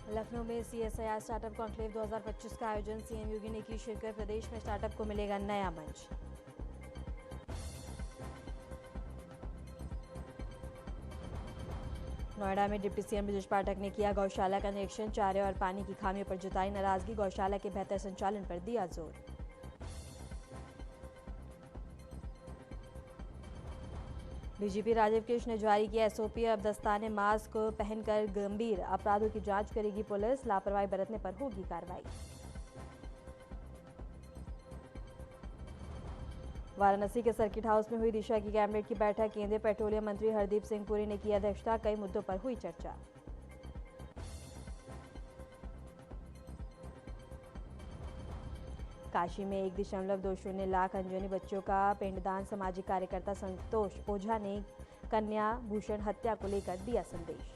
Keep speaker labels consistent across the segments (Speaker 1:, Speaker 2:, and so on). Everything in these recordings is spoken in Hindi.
Speaker 1: लखनऊ में CSIR स्टार्टअप कॉन्क्लेव 2025 का आयोजन, सीएम योगी ने की शिरकत। प्रदेश में स्टार्टअप को मिलेगा नया मंच। नोएडा में डिप्टी सीएम ब्रजेश पाठक ने किया गौशाला का निरीक्षण। चारे और पानी की खामियों पर जताई नाराजगी। गौशाला के बेहतर संचालन पर दिया जोर। डीजीपी राजीव कृष्ण ने जारी किया एसओपी। अब दस्ताने मास्क पहनकर गंभीर अपराधों की जांच करेगी पुलिस। लापरवाही बरतने पर होगी कार्रवाई। वाराणसी के सर्किट हाउस में हुई दिशा की कैबिनेट की बैठक। केंद्रीय पेट्रोलियम मंत्री हरदीप सिंह पुरी ने की अध्यक्षता। कई मुद्दों पर हुई चर्चा। काशी में 1.20 लाख अंजनी बच्चों का पिंडदान। सामाजिक कार्यकर्ता संतोष ओझा ने कन्या भूषण हत्या को लेकर दिया संदेश।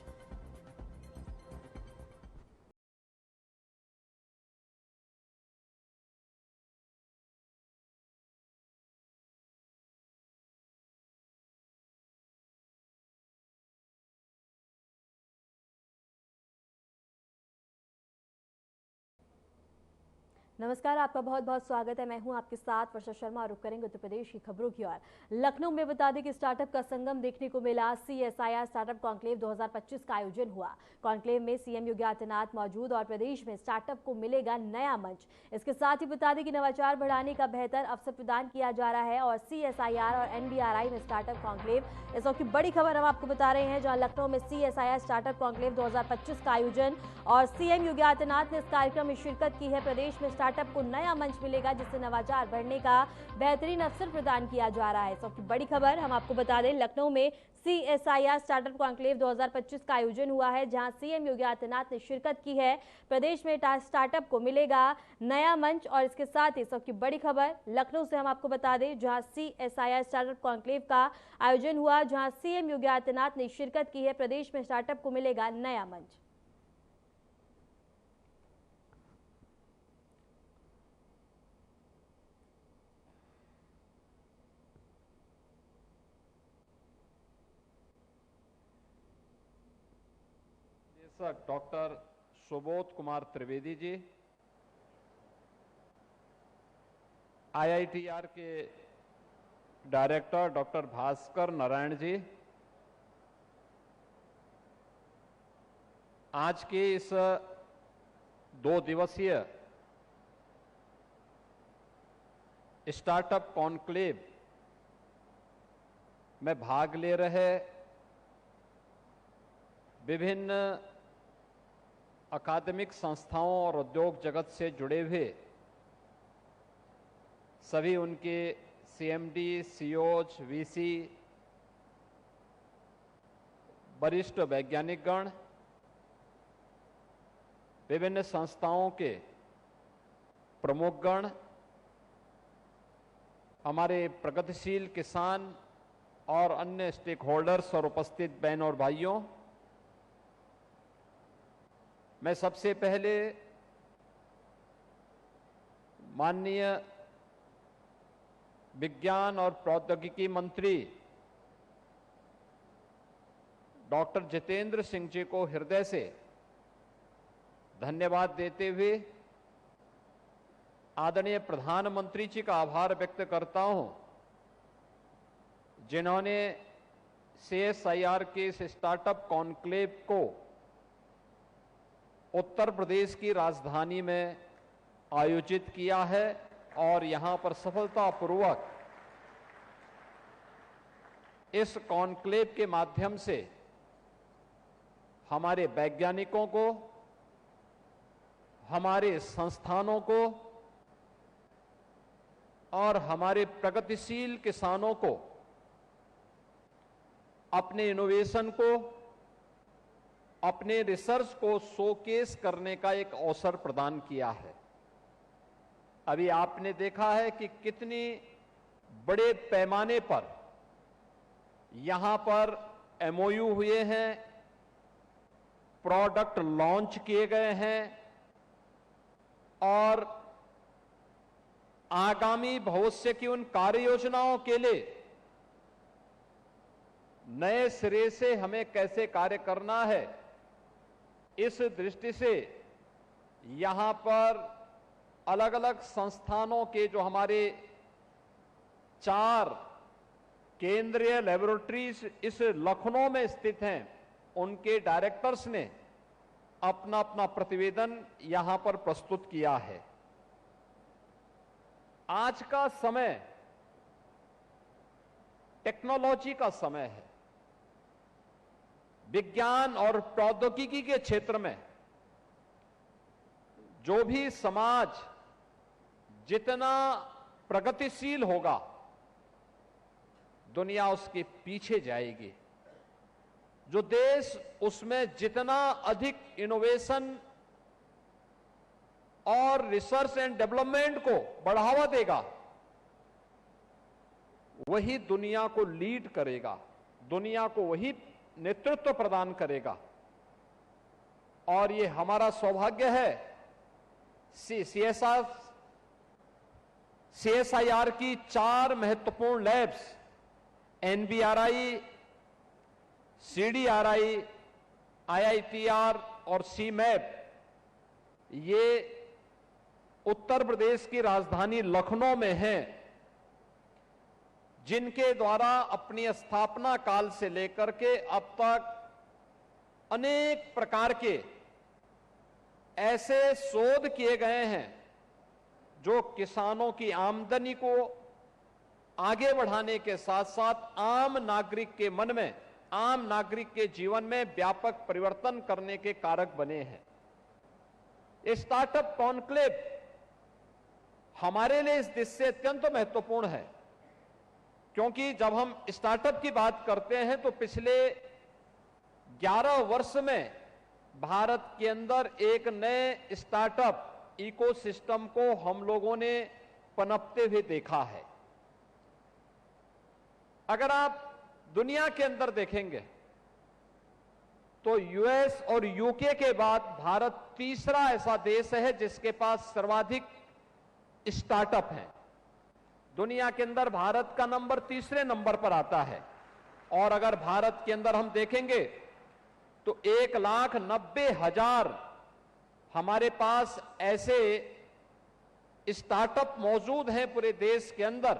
Speaker 1: नमस्कार, आपका बहुत बहुत स्वागत है। मैं हूं आपके साथ वर्षा शर्मा और रुक करेंगे उत्तर प्रदेश की खबरों की ओर। लखनऊ में बता दें कि स्टार्टअप का संगम देखने को मिला। CSIR स्टार्टअप कॉन्क्लेव 2025 का आयोजन हुआ। कॉन्क्लेव में सीएम योगी आदित्यनाथ मौजूद और प्रदेश में स्टार्टअप को मिलेगा नया मंच। इसके साथ ही बता दें कि नवाचार बढ़ाने का बेहतर अवसर प्रदान किया जा रहा है। और CSIR और NBRI में स्टार्टअप कॉन्क्लेव, इस वक्त की बड़ी खबर हम आपको बता रहे हैं, जहां लखनऊ में CSIR स्टार्टअप कॉन्क्लेव 2025 का आयोजन और सीएम योगी आदित्यनाथ ने इस कार्यक्रम में शिरकत की है। प्रदेश में स्टार्टअप को नया मंच मिलेगा, जिससे नवाचार बढ़ने का बेहतरीन अवसर प्रदान किया जा रहा है। इस वक्त की बड़ी खबर हम आपको बता दें, लखनऊ में CSIR स्टार्टअप कॉन्क्लेव 2025 का आयोजन हुआ है, जहां सीएम योगी आदित्यनाथ ने शिरकत की है। प्रदेश में स्टार्टअप को मिलेगा नया मंच। और इसके साथ ही इस वक्त की बड़ी खबर लखनऊ से हम आपको बता दें, जहां CSIR स्टार्टअप कॉन्क्लेव का आयोजन हुआ, जहां सीएम योगी आदित्यनाथ ने शिरकत की है। प्रदेश में स्टार्टअप को मिलेगा नया मंच।
Speaker 2: डॉक्टर सुबोध कुमार त्रिवेदी जी, IITR के डायरेक्टर डॉक्टर भास्कर नारायण जी, आज के इस 2 दिवसीय स्टार्टअप कॉन्क्लेव में भाग ले रहे विभिन्न अकादमिक संस्थाओं और उद्योग जगत से जुड़े हुए सभी उनके CMD, CEOs, VC, वरिष्ठ वैज्ञानिकगण, विभिन्न संस्थाओं के प्रमुखगण, हमारे प्रगतिशील किसान और अन्य स्टेक होल्डर्स और उपस्थित बहनों और भाइयों, मैं सबसे पहले माननीय विज्ञान और प्रौद्योगिकी मंत्री डॉक्टर जितेंद्र सिंह जी को हृदय से धन्यवाद देते हुए आदरणीय प्रधानमंत्री जी का आभार व्यक्त करता हूं, जिन्होंने CSIR के इस स्टार्टअप कॉन्क्लेव को उत्तर प्रदेश की राजधानी में आयोजित किया है और यहां पर सफलतापूर्वक इस कॉन्क्लेव के माध्यम से हमारे वैज्ञानिकों को, हमारे संस्थानों को और हमारे प्रगतिशील किसानों को अपने इनोवेशन को, अपने रिसर्च को शोकेस करने का एक अवसर प्रदान किया है। अभी आपने देखा है कि कितनी बड़े पैमाने पर यहां पर MOU हुए हैं, प्रोडक्ट लॉन्च किए गए हैं और आगामी भविष्य की उन कार्य योजनाओं के लिए नए सिरे से हमें कैसे कार्य करना है, इस दृष्टि से यहां पर अलग अलग संस्थानों के जो हमारे 4 केंद्रीय लेबोरेटरीज इस लखनऊ में स्थित हैं, उनके डायरेक्टर्स ने अपना अपना प्रतिवेदन यहां पर प्रस्तुत किया है। आज का समय टेक्नोलॉजी का समय है। विज्ञान और प्रौद्योगिकी के क्षेत्र में जो भी समाज जितना प्रगतिशील होगा, दुनिया उसके पीछे जाएगी। जो देश उसमें जितना अधिक इनोवेशन और रिसर्च एंड डेवलपमेंट को बढ़ावा देगा, वही दुनिया को लीड करेगा, दुनिया को वही नेतृत्व प्रदान करेगा। और ये हमारा सौभाग्य है, CSIR की 4 महत्वपूर्ण लैब्स, NBRI, CDRI, IITR और CMAP, ये उत्तर प्रदेश की राजधानी लखनऊ में हैं, जिनके द्वारा अपनी स्थापना काल से लेकर के अब तक अनेक प्रकार के ऐसे शोध किए गए हैं जो किसानों की आमदनी को आगे बढ़ाने के साथ साथ आम नागरिक के मन में, आम नागरिक के जीवन में व्यापक परिवर्तन करने के कारक बने हैं। स्टार्टअप कॉन्क्लेव हमारे लिए इस दृष्टि से अत्यंत महत्वपूर्ण है, क्योंकि जब हम स्टार्टअप की बात करते हैं तो पिछले 11 वर्ष में भारत के अंदर एक नए स्टार्टअप इकोसिस्टम को हम लोगों ने पनपते हुए देखा है। अगर आप दुनिया के अंदर देखेंगे तो यूएस और यूके के बाद भारत तीसरा ऐसा देश है जिसके पास सर्वाधिक स्टार्टअप हैं। दुनिया के अंदर भारत का नंबर तीसरे नंबर पर आता है। और अगर भारत के अंदर हम देखेंगे तो 1,90,000 हमारे पास ऐसे स्टार्टअप मौजूद हैं पूरे देश के अंदर।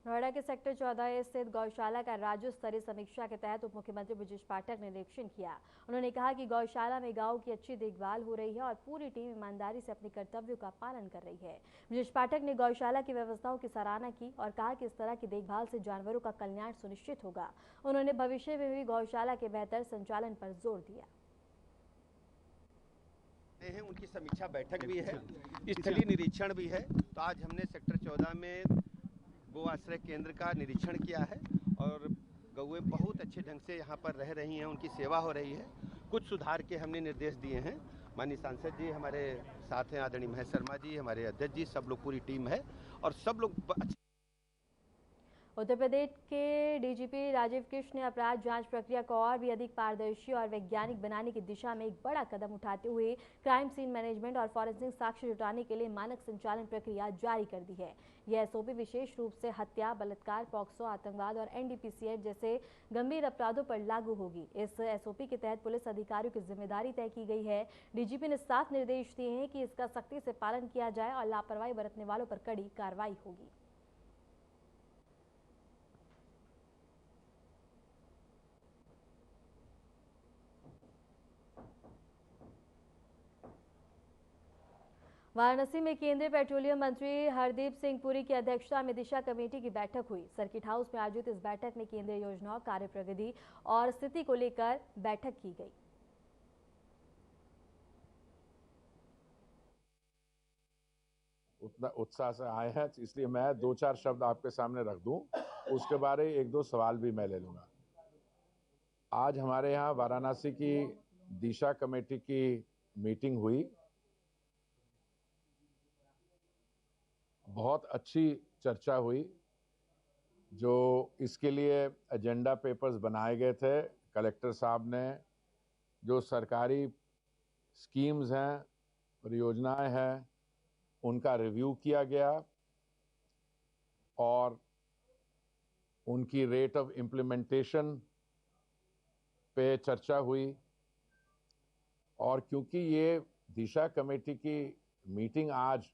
Speaker 1: नोएडा के सेक्टर 14 स्थित गौशाला का राज्य स्तरीय समीक्षा के तहत उप मुख्यमंत्री ब्रजेश पाठक ने निरीक्षण किया। उन्होंने कहा कि गौशाला में गायों की अच्छी देखभाल हो रही है और पूरी टीम ईमानदारी से अपने कर्तव्यों का पालन कर रही है। ब्रजेश पाठक ने गौशाला की व्यवस्थाओं की सराहना की और कहा कि इस तरह की देखभाल से जानवरों का कल्याण सुनिश्चित होगा। उन्होंने भविष्य में भी गौशाला के बेहतर संचालन पर जोर दिया।
Speaker 3: उनकी समीक्षा बैठक भी है, स्थलीय निरीक्षण भी है। तो आज हमने सेक्टर 14 में गो आश्रय केंद्र का निरीक्षण किया है और गौएं बहुत अच्छे ढंग से यहाँ पर रह रही हैं, उनकी सेवा हो रही है। कुछ सुधार के हमने निर्देश दिए हैं। माननीय सांसद जी हमारे साथ हैं, आदरणीय महेश शर्मा जी, हमारे अध्यक्ष जी, सब लोग पूरी टीम है और सब लोग।
Speaker 1: उत्तर प्रदेश के डीजीपी राजीव कृष्ण ने अपराध जांच प्रक्रिया को और भी अधिक पारदर्शी और वैज्ञानिक बनाने की दिशा में एक बड़ा कदम उठाते हुए क्राइम सीन मैनेजमेंट और फॉरेंसिक साक्ष्य जुटाने के लिए मानक संचालन प्रक्रिया जारी कर दी है। यह एसओपी विशेष रूप से हत्या, बलात्कार, पॉक्सो, आतंकवाद और एनडीपीसी एक्ट जैसे गंभीर अपराधों पर लागू होगी। इस एसओपी के तहत पुलिस अधिकारियों की जिम्मेदारी तय की गई है। डीजीपी ने साफ निर्देश दिए हैं कि इसका सख्ती से पालन किया जाए और लापरवाही बरतने वालों पर कड़ी कार्रवाई होगी। वाराणसी में केंद्रीय पेट्रोलियम मंत्री हरदीप सिंह पुरी की अध्यक्षता में दिशा कमेटी की बैठक हुई। सर्किट हाउस में आयोजित इस बैठक में केंद्रीय योजनाओं, कार्य प्रगति और स्थिति को लेकर बैठक की गई।
Speaker 4: उतना उत्साह से आए हैं, इसलिए मैं 2-4 शब्द आपके सामने रख दूं, उसके बारे 1-2 सवाल भी मैं ले लूंगा। आज हमारे यहाँ वाराणसी की दिशा कमेटी की मीटिंग हुई। बहुत अच्छी चर्चा हुई। जो इसके लिए एजेंडा पेपर्स बनाए गए थे, कलेक्टर साहब ने जो सरकारी स्कीम्स हैं, परियोजनाएं हैं, उनका रिव्यू किया गया और उनकी रेट ऑफ इम्प्लीमेंटेशन पे चर्चा हुई। और क्योंकि ये दिशा कमेटी की मीटिंग आज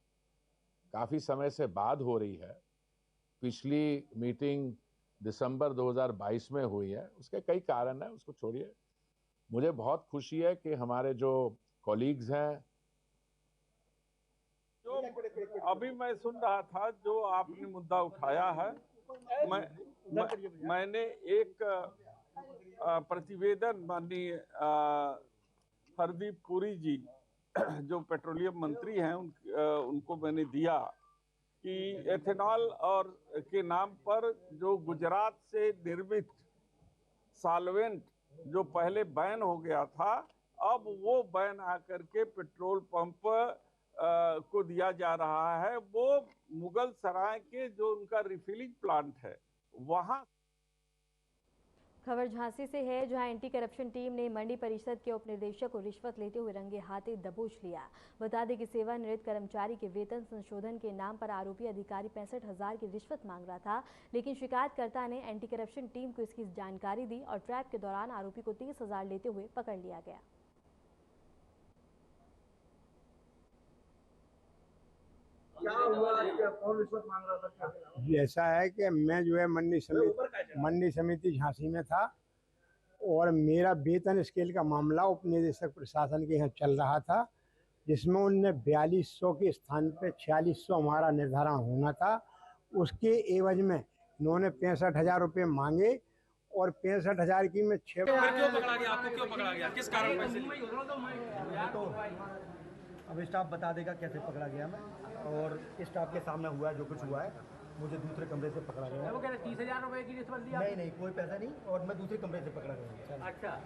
Speaker 4: काफ़ी समय से बाद हो रही है, पिछली मीटिंग दिसंबर 2022 में हुई है, उसके कई कारण हैं, उसको छोड़िए। मुझे बहुत खुशी है कि हमारे जो कॉलीग्स हैं,
Speaker 5: जो अभी मैं सुन रहा था जो आपने मुद्दा उठाया है, मैंने एक प्रतिवेदन माननीय हरदीप पुरी जी जो पेट्रोलियम मंत्री हैं उनको मैंने दिया कि एथेनॉल और के नाम पर जो गुजरात से निर्मित सॉल्वेंट जो पहले बैन हो गया था, अब वो बैन आकर के पेट्रोल पंप को दिया जा रहा है। वो मुगल सराय के जो उनका रिफिलिंग प्लांट है वहां।
Speaker 1: खबर झांसी से है, जहां एंटी करप्शन टीम ने मंडी परिषद के उप निदेशक को रिश्वत लेते हुए रंगे हाथे दबोच लिया। बता दें कि सेवानिवृत्त कर्मचारी के वेतन संशोधन के नाम पर आरोपी अधिकारी 65,000 की रिश्वत मांग रहा था, लेकिन शिकायतकर्ता ने एंटी करप्शन टीम को इसकी जानकारी दी और ट्रैप के दौरान आरोपी को 30,000 लेते हुए पकड़ लिया गया।
Speaker 6: क्या हुआ? कौन रिश्वत मांग रहा था?
Speaker 7: जी ऐसा है कि मैं जो है मंडी समिति झांसी में था और मेरा वेतन स्केल का मामला उप निदेशक प्रशासन के यहाँ चल रहा था, जिसमें उनने 4200 के स्थान पे 4600 हमारा निर्धारण होना था। उसके एवज में इन्होंने 65,000 रुपये मांगे और 65,000 की मैं 6।
Speaker 8: क्यों पकड़ा गया? आपको क्यों पकड़ा गया? किस कारण पैसे लिए?
Speaker 6: तो अब स्टाफ बता देगा कैसे पकड़ा गया मैं, और स्टाफ के सामने हुआ है जो कुछ हुआ है। मुझे दूसरे कमरे से पकड़ा गया।
Speaker 8: वो कह रहे 30,000 रुपए की रिश्वत दी?
Speaker 6: नहीं कोई पैसा नहीं, और मैं दूसरे कमरे से पकड़ा गया।
Speaker 8: अच्छा।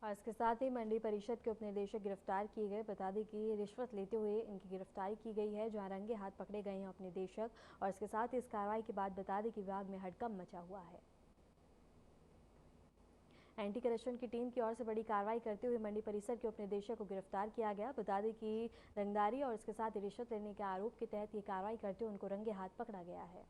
Speaker 1: और इसके साथ ही मंडी परिषद के उप निदेशक गिरफ्तार किए गए। बता दें कि रिश्वत लेते हुए इनकी गिरफ्तारी की गई है, जहां रंगे हाथ पकड़े गए हैं उप निदेशक। और इसके साथ ही इस कार्रवाई के बाद बता दें कि विभाग में हड़कंप मचा हुआ है। एंटी करप्शन की टीम की ओर से बड़ी कार्रवाई करते हुए मंडी परिसर के उप निदेशक को गिरफ्तार किया गया। बता दें कि रंगदारी और इसके साथ रिश्वत लेने के आरोप के तहत ये कार्रवाई करते हुए उनको रंगे हाथ पकड़ा गया है।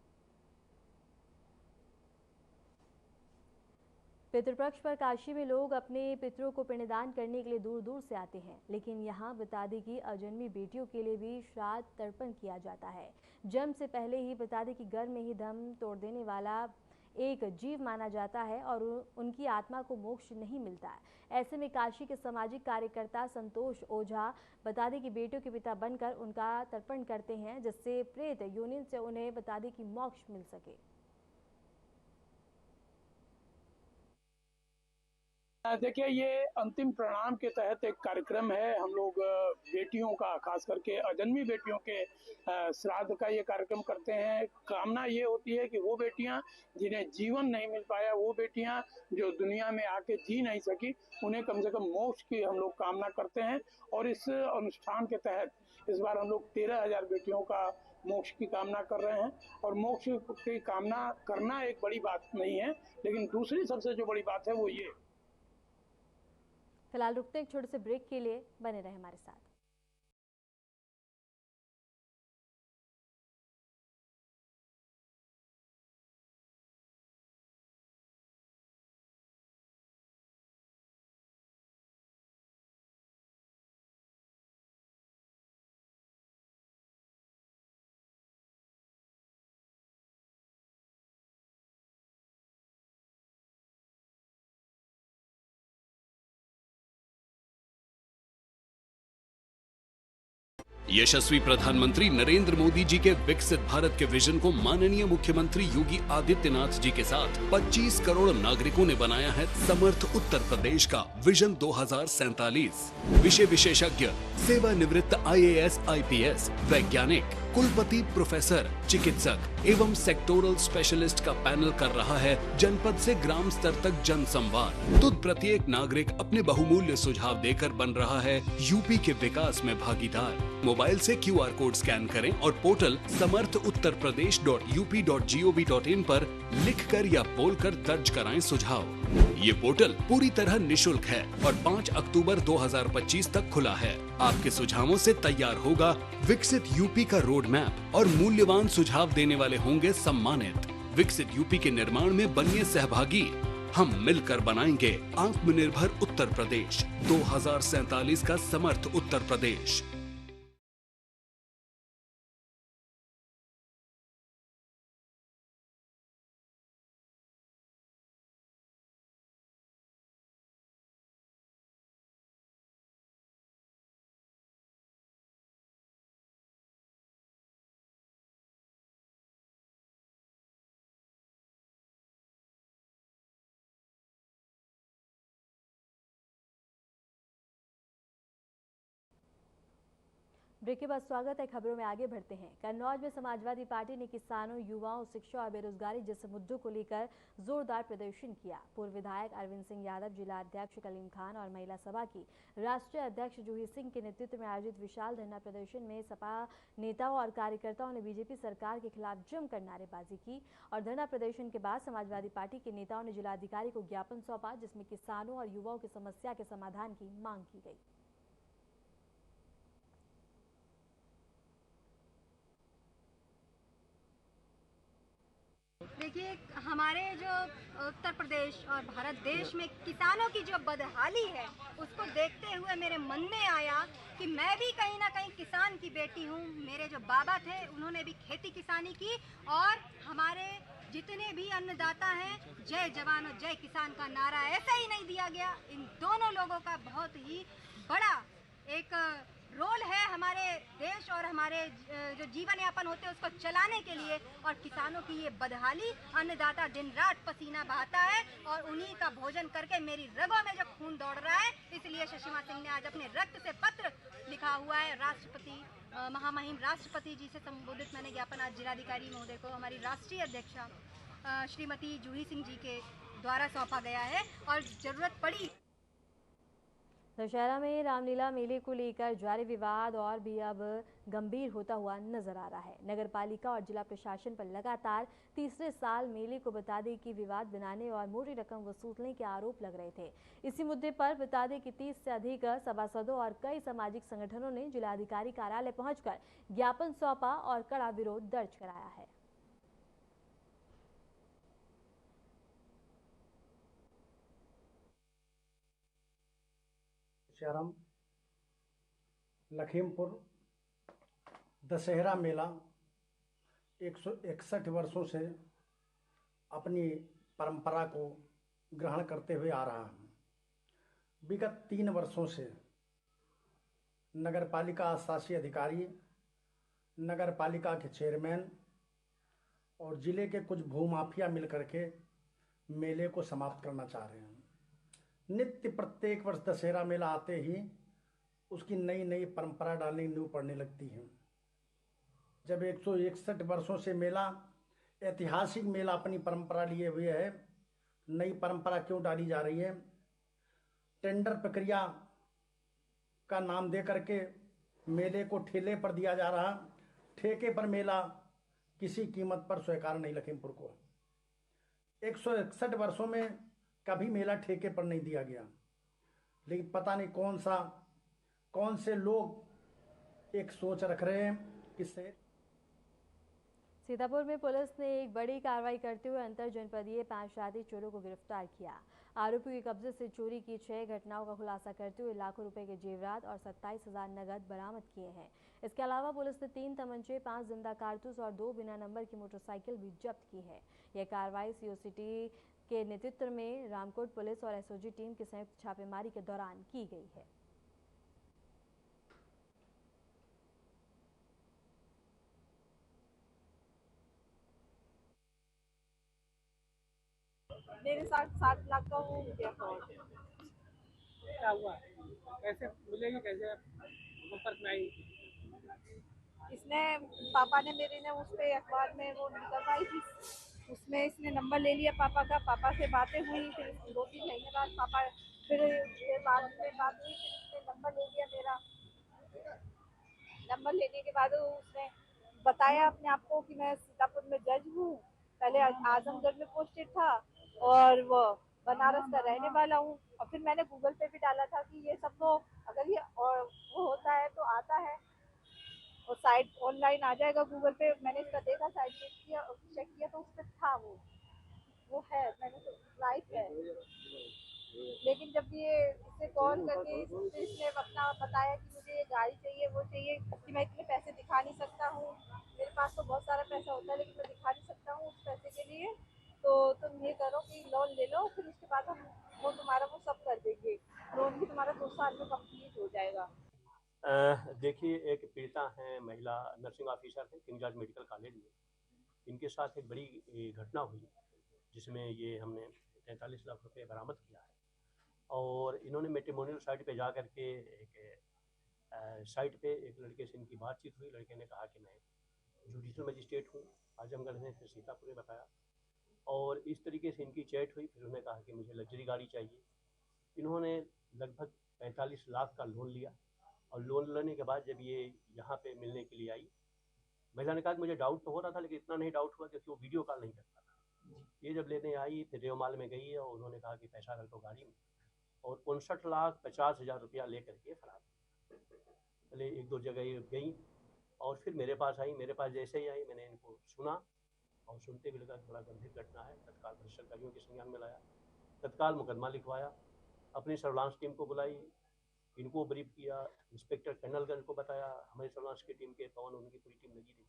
Speaker 1: पितृपक्ष पर काशी में लोग अपने पितरों को पिंडदान करने के लिए दूर दूर से आते हैं, लेकिन यहाँ बता दें कि अजन्मी बेटियों के लिए भी श्राद्ध तर्पण किया जाता है। जन्म से पहले ही बता दें कि गर्भ में ही दम तोड़ देने वाला एक जीव माना जाता है और उनकी आत्मा को मोक्ष नहीं मिलता है। ऐसे में काशी के सामाजिक कार्यकर्ता संतोष ओझा बता दें कि बेटियों के पिता बनकर उनका तर्पण करते हैं, जिससे प्रेत योनि से उन्हें बता दें कि मोक्ष मिल सके।
Speaker 9: देखिए, ये अंतिम प्रणाम के तहत एक कार्यक्रम है। हम लोग बेटियों का, खास करके अजन्मी बेटियों के श्राद्ध का ये कार्यक्रम करते हैं। कामना ये होती है कि वो बेटियां जिन्हें जीवन नहीं मिल पाया, वो बेटियां जो दुनिया में आके जी नहीं सकी, उन्हें कम से कम मोक्ष की हम लोग कामना करते हैं। और इस अनुष्ठान के तहत इस बार हम लोग 13,000 बेटियों का मोक्ष की कामना कर रहे हैं। और मोक्ष की कामना करना एक बड़ी बात नहीं है, लेकिन दूसरी सबसे जो बड़ी बात है वो ये।
Speaker 1: फिलहाल रुकते हैं एक छोटे से ब्रेक के लिए, बने रहे हमारे साथ।
Speaker 10: यशस्वी प्रधानमंत्री नरेंद्र मोदी जी के विकसित भारत के विजन को माननीय मुख्यमंत्री योगी आदित्यनाथ जी के साथ 25 करोड़ नागरिकों ने बनाया है समर्थ उत्तर प्रदेश का विजन 2047। विषय विशेषज्ञ, सेवानिवृत्त IAS IPS, वैज्ञानिक, कुलपति, प्रोफेसर, चिकित्सक एवं सेक्टोरल स्पेशलिस्ट का पैनल कर रहा है जनपद से ग्राम स्तर तक जन संवाद। तो प्रत्येक नागरिक अपने बहुमूल्य सुझाव देकर बन रहा है यूपी के विकास में भागीदार। मोबाइल से QR कोड स्कैन करें और पोर्टल samarthuttarpradesh.up.gov.in पर लिखकर या बोलकर दर्ज कराएं सुझाव। ये पोर्टल पूरी तरह निशुल्क है और 5 अक्टूबर 2025 तक खुला है। आपके सुझावों से तैयार होगा विकसित यूपी का रोड मैप और मूल्यवान सुझाव देने वाले होंगे सम्मानित। विकसित यूपी के निर्माण में बनिए सहभागी। हम मिलकर बनाएंगे आत्मनिर्भर उत्तर प्रदेश, 2047 का समर्थ उत्तर प्रदेश।
Speaker 1: ब्रेक के बाद स्वागत है। खबरों में आगे बढ़ते हैं। कन्नौज में समाजवादी पार्टी ने किसानों, युवाओं, शिक्षा और बेरोजगारी जैसे मुद्दों को लेकर जोरदार प्रदर्शन किया। पूर्व विधायक अरविंद सिंह यादव, जिला अध्यक्ष कलीम खान और महिला सभा की राष्ट्रीय अध्यक्ष जूही सिंह के नेतृत्व में आयोजित विशाल धरना प्रदर्शन में सपा नेताओं और कार्यकर्ताओं ने बीजेपी सरकार के खिलाफ जमकर नारेबाजी की और धरना प्रदर्शन के बाद समाजवादी पार्टी के नेताओं ने जिलाधिकारी को ज्ञापन सौंपा, जिसमें किसानों और युवाओं की समस्या के समाधान की मांग की गई।
Speaker 11: देखिए, हमारे जो उत्तर प्रदेश और भारत देश में किसानों की जो बदहाली है, उसको देखते हुए मेरे मन में आया कि मैं भी कहीं ना कहीं किसान की बेटी हूँ। मेरे जो बाबा थे उन्होंने भी खेती किसानी की और हमारे जितने भी अन्नदाता हैं, जय जवान और जय किसान का नारा ऐसा ही नहीं दिया गया। इन दोनों लोगों का बहुत ही बड़ा एक रोल है हमारे देश और हमारे जो जीवन यापन होते हैं उसको चलाने के लिए। और किसानों की ये बदहाली, अन्नदाता दिन रात पसीना बहाता है और उन्हीं का भोजन करके मेरी रगों में जो खून दौड़ रहा है, इसलिए शशिमा सिंह ने आज अपने रक्त से पत्र लिखा हुआ है। राष्ट्रपति, महामहिम राष्ट्रपति जी से संबोधित मैंने ज्ञापन आज जिलाधिकारी महोदय को हमारी राष्ट्रीय अध्यक्षा श्रीमती जूही सिंह जी के द्वारा सौंपा गया है। और जरूरत पड़ी
Speaker 1: दशहरा में रामलीला मेले को लेकर जारी विवाद और भी अब गंभीर होता हुआ नजर आ रहा है। नगर पालिका और जिला प्रशासन पर लगातार तीसरे साल मेले को बता दें कि विवाद बनाने और मोटी रकम वसूलने के आरोप लग रहे थे। इसी मुद्दे पर बता दें कि 30 से अधिक सभासदों और कई सामाजिक संगठनों ने जिलाधिकारी कार्यालय पहुंचकर ज्ञापन सौंपा और कड़ा विरोध दर्ज कराया है।
Speaker 6: शहरम लखीमपुर दशहरा मेला 161 वर्षों से अपनी परंपरा को ग्रहण करते हुए आ रहा है। विगत 3 वर्षों से नगर पालिका शासी अधिकारी, नगर पालिका के चेयरमैन और जिले के कुछ भूमाफिया मिलकर के मेले को समाप्त करना चाह रहे हैं। नित्य प्रत्येक वर्ष दशहरा मेला आते ही उसकी नई नई परंपरा डालने की नींव पड़ने लगती है। जब 161 वर्षों से मेला, ऐतिहासिक मेला अपनी परंपरा लिए हुए है, नई परंपरा क्यों डाली जा रही है? टेंडर प्रक्रिया का नाम दे करके मेले को ठेले पर दिया जा रहा। ठेके पर मेला किसी कीमत पर स्वीकार नहीं। लखीमपुर को 161 वर्षों में कभी मेला ठेके पर नहीं दिया गया, लेकिन पता नहीं कौन से लोग एक सोच रख रहे हैं किससे।
Speaker 1: सीतापुर में पुलिस ने एक बड़ी कार्रवाई करते हुए अंतर जनपदीय 5 शादी चोरों को गिरफ्तार किया। आरोपियों के कब्जे से चोरी की 6 घटनाओं का खुलासा करते हुए लाखों रुपए के जेवरात और 27,000 नगद बरामद किए हैं। इसके अलावा पुलिस ने 3 तमंचे, 5 जिंदा कारतूस और 2 बिना नंबर की मोटरसाइकिल भी जब्त की है। यह कार्रवाई सीओसीटी के नेतृत्व में रामकोट पुलिस और एसओजी टीम की संयुक्त छापेमारी के दौरान की गई है।
Speaker 12: मेरे साथ 7 लाख का वो क्या हुआ?
Speaker 8: कैसे मिलेगी, कैसे संपर्क में आई?
Speaker 12: इसने पापा ने मेरे ने उस पे अखबार में वो निकलवाई थी, उसमें इसने नंबर ले लिया पापा का। पापा से बातें हुई, फिर 2-3 महीने बाद पापा फिर बाद में बात हुई, फिर उसने नंबर ले लिया मेरा। नंबर लेने के बाद उसने बताया अपने आप को कि मैं सीतापुर में जज हूँ, पहले आजमगढ़ में पोस्टेड था और वो बनारस का रहने वाला हूँ। और फिर मैंने गूगल पे भी डाला था कि ये सब तो अगर ये और वो होता है तो आता है और साइट ऑनलाइन आ जाएगा गूगल पे। मैंने इसका देखा, साइट चेक किया तो उस पर था वो। वो है, मैंने तो राइट है। लेकिन जब ये इससे कॉल करके इसने अपना बताया कि मुझे ये गाड़ी चाहिए, वो चाहिए, कि मैं इतने पैसे दिखा नहीं सकता हूँ, मेरे पास तो बहुत सारा पैसा होता है लेकिन मैं दिखा नहीं सकता हूँ उस पैसे के लिए, तो तुम ये करो कि लोन ले लो, फिर उसके बाद हम वो तुम्हारा वो सब कर देंगे, लोन भी तुम्हारा 2 साल में कंप्लीट हो जाएगा।
Speaker 13: देखिए, एक पीड़िता हैं, महिला नर्सिंग ऑफिसर हैं किंग जॉर्ज मेडिकल कॉलेज में। इनके साथ एक बड़ी घटना हुई जिसमें ये हमने 43 लाख रुपए बरामद किया है और इन्होंने मैट्रिमोनियल साइट पे जा करके एक साइट पे एक लड़के से इनकी बातचीत हुई। लड़के ने कहा कि मैं जुडिशल मजिस्ट्रेट हूँ आजमगढ़ में, फिर सीतापुर में बताया और इस तरीके से इनकी चैट हुई। फिर उन्होंने कहा कि मुझे लग्जरी गाड़ी चाहिए। इन्होंने लगभग 45 लाख का लोन लिया और लोन लेने के बाद जब ये यहाँ पे मिलने के लिए आई, महिला ने कहा कि मुझे डाउट तो हो रहा था लेकिन इतना नहीं डाउट हुआ क्योंकि वो वीडियो कॉल नहीं करता था। ये जब लेने आई फिर रेवमाल में गई और उन्होंने कहा कि पैसा रख दो गाड़ी में और 59,50,000 रुपया ले करके फरार। पहले 1-2 जगह ये गई और फिर मेरे पास आई। मेरे पास जैसे ही आई मैंने इनको सुना और सुनते भी लगा बड़ा गंभीर घटना है। तत्काल भ्रष्टाचारियों के संज्ञान में लाया, तत्काल मुकदमा लिखवाया, अपनी सर्विलांस टीम को बुलाई, इनको ब्रीफ किया, इंस्पेक्टर कर्नलगंज को बताया, हमारी सर्विलांस की टीम के पवन उनकी पूरी टीम लगी रही।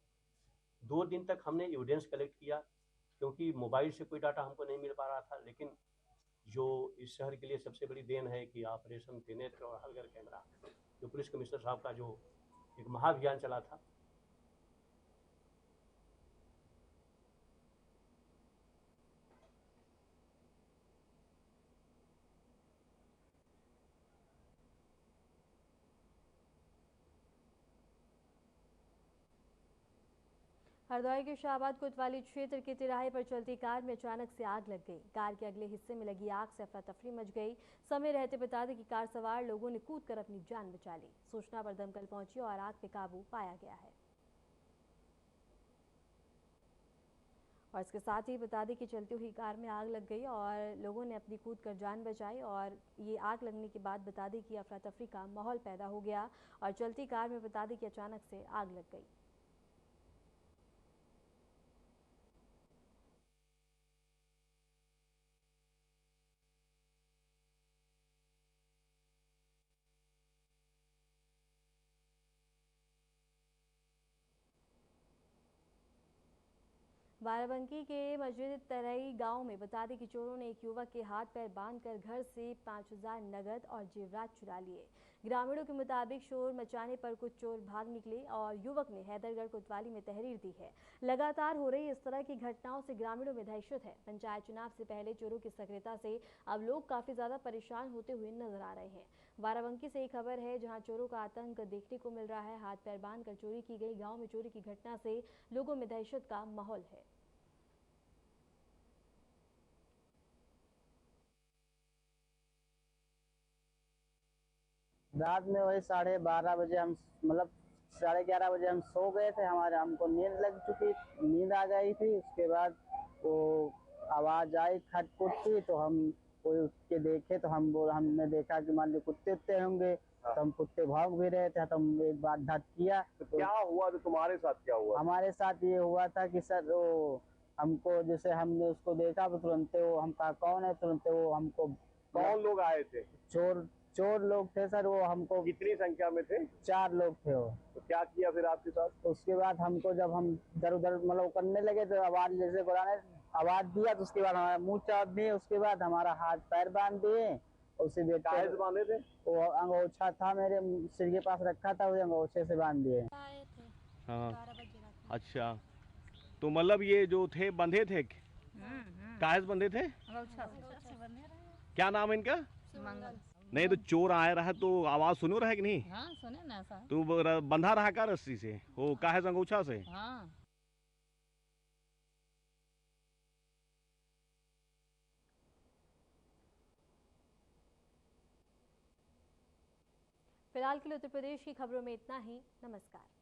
Speaker 13: 2 दिन तक हमने एविडेंस कलेक्ट किया क्योंकि मोबाइल से कोई डाटा हमको नहीं मिल पा रहा था। लेकिन जो इस शहर के लिए सबसे बड़ी देन है कि ऑपरेशन त्रिनेत्र और हलगर कैमरा, जो पुलिस कमिश्नर साहब का जो एक महाअभियान चला था,
Speaker 1: हरदोई के शाहबाद कोतवाली क्षेत्र के तिराहे पर चलती कार में अचानक से आग लग गई। कार के अगले हिस्से में लगी आग से अफरा तफरी मच गई। समय रहते बता दें कि कार सवार लोगों ने कूदकर अपनी जान बचा ली। सूचना पर दमकल पहुंची और आग पे काबू पाया गया है। और इसके साथ ही बता दें कि चलती हुई कार में आग लग गई और लोगों ने अपनी कूदकर जान बचाई। और ये आग लगने के बाद बता दें कि अफरा तफरी का माहौल पैदा हो गया और चलती कार में बता दें कि अचानक से आग लग गई। बाराबंकी के मस्जिद तरई गांव में बता दें कि चोरों ने एक युवक के हाथ पैर बांधकर घर से 5,000 नगद और जेवरात चुरा लिए। ग्रामीणों के मुताबिक शोर मचाने पर कुछ चोर भाग निकले और युवक ने हैदरगढ़ कोतवाली में तहरीर दी है। लगातार हो रही इस तरह की घटनाओं से ग्रामीणों में दहशत है। पंचायत चुनाव से पहले चोरों की सक्रियता से अब लोग काफी ज्यादा परेशान होते हुए नजर आ रहे हैं। बाराबंकी से एक खबर है जहां चोरों का आतंक देखने को मिल रहा है। हाथ पैर बांधकर चोरी की गई। गांव में चोरी की घटना से लोगों में दहशत का माहौल है।
Speaker 14: रात में वही 12:30 बजे हम मतलब 11:30 बजे हम सो गए थे। हमको नींद लग चुकी, नींद आ गई थी। उसके बाद वो आवाज़ आई खटपुट की तो हम कोई उठ के देखे तो हमने देखा कि मान लो कुत्ते उत्ते होंगे। तो हम कुत्ते भाग भी रहे थे तो हम एक बार धट किया।
Speaker 15: तो क्या हुआ? तो तुम्हारे साथ क्या हुआ?
Speaker 14: हमारे साथ ये हुआ था कि सर वो हमको जैसे हमने उसको देखा तो तुरंत वो हम कहा कौन है, तुरंत वो हमको
Speaker 15: कौन लोग आए थे?
Speaker 14: चोर लोग थे सर। वो हमको
Speaker 15: कितनी संख्या में थे?
Speaker 14: 4 लोग थे वो।
Speaker 15: तो क्या किया फिर आपके साथ?
Speaker 14: तो उसके बाद हमको जब हम इधर उधर मतलब करने लगे तो आवाज जैसे बुलाने आवाज दिया तो उसके बाद हमारा मुंह चाप दिए। उसके बाद हमारा हाथ पैर बांध दिए। उसी बेटे
Speaker 15: बांधे थे?
Speaker 14: वो अंगोछा था मेरे सिर के पास रखा था, वो अंगोछे से बांध दिए।
Speaker 15: हाँ अच्छा, तो मतलब ये जो थे बंधे थे काहे से बंधे थे? क्या नाम है इनका? नहीं तो चोर आए रहा तो आवाज सुनो रहा कि नहीं?
Speaker 16: हाँ, सुने ना सर।
Speaker 15: तो बंधा रहा का रस्सी से? वो काहे से अंगोछा से?
Speaker 16: हाँ।
Speaker 1: फिलहाल के लिए उत्तर प्रदेश की खबरों में इतना ही। नमस्कार।